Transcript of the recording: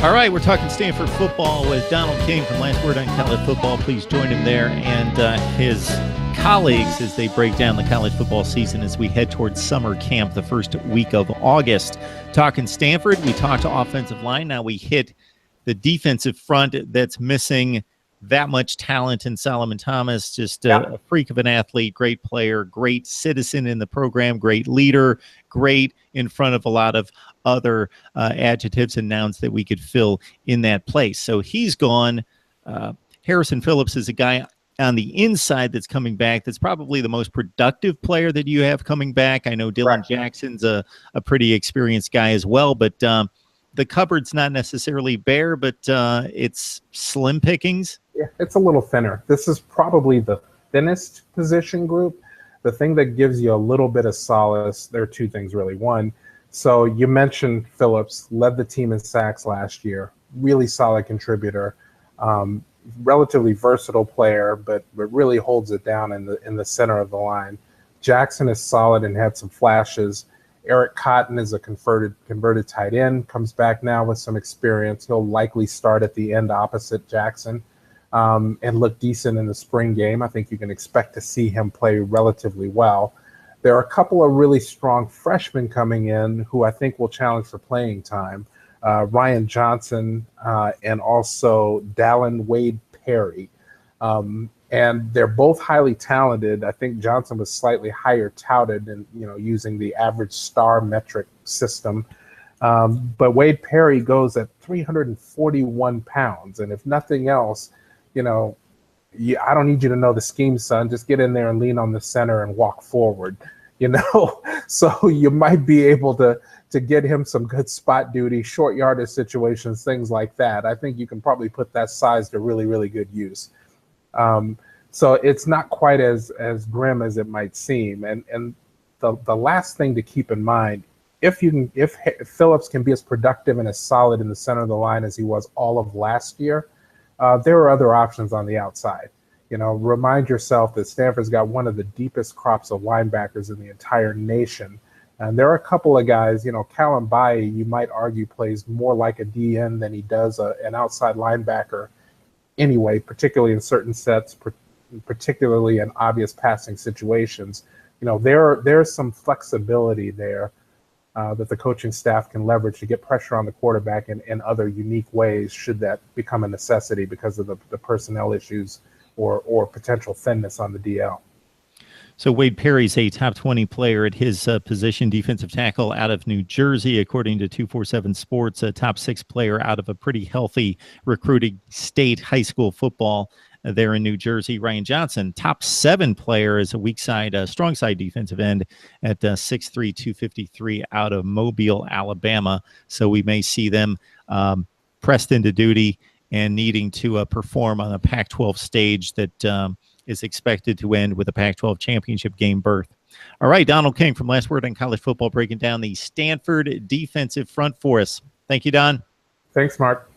All right, we're talking Stanford football with Donald King from Last Word on College Football. Please join him there and his colleagues as they break down the college football season as we head towards summer camp the first week of August. Talking Stanford, we talked offensive line. Now we hit the defensive front that's missing that much talent in Solomon Thomas, just a freak of an athlete, great player, great citizen in the program, great leader, great in front of a lot of other adjectives and nouns that we could fill in that place. So he's gone. Harrison Phillips is a guy on the inside that's coming back. That's probably the most productive player that you have coming back. I know Dylan Jackson's a pretty experienced guy as well, but the cupboard's not necessarily bare, but it's slim pickings. Yeah, it's a little thinner. This is probably the thinnest position group. The thing that gives you a little bit of solace, there are two things really. One, so you mentioned Phillips, led the team in sacks last year, really solid contributor, relatively versatile player, but really holds it down in the center of the line. Jackson is solid and had some flashes. Eric Cotton is a converted tight end, comes back now with some experience. He'll likely start at the end opposite Jackson and look decent in the spring game. I think you can expect to see him play relatively well. There are a couple of really strong freshmen coming in who I think will challenge for playing time. Ryan Johnson and also Dallin Wade Perry. And they're both highly talented. I think Johnson was slightly higher touted and, using the average star metric system. But Wade Perry goes at 341 pounds. And if nothing else, I don't need you to know the scheme, son. Just get in there and lean on the center and walk forward, So you might be able to get him some good spot duty, short yardage situations, things like that. I think you can probably put that size to really, really good use. So it's not quite as grim as it might seem. And the last thing to keep in mind, if Phillips can be as productive and as solid in the center of the line as he was all of last year, there are other options on the outside. Remind yourself that Stanford's got one of the deepest crops of linebackers in the entire nation. And there are a couple of guys, Callum Baye, you might argue, plays more like a DN than he does an outside linebacker anyway, particularly in certain sets, particularly in obvious passing situations. There's some flexibility there that the coaching staff can leverage to get pressure on the quarterback in other unique ways, should that become a necessity because of the personnel issues or potential thinness on the DL. So Wade Perry's a top 20 player at his position, defensive tackle out of New Jersey, according to 247 Sports, a top 6 player out of a pretty healthy recruiting state high school football there in New Jersey. Ryan Johnson, top 7 player, is a weak side, strong side defensive end at 6'3", 253 out of Mobile, Alabama. So we may see them pressed into duty and needing to perform on a Pac-12 stage that is expected to end with a Pac-12 championship game berth. All right, Donald King from Last Word on College Football breaking down the Stanford defensive front for us. Thank you, Don. Thanks, Mark.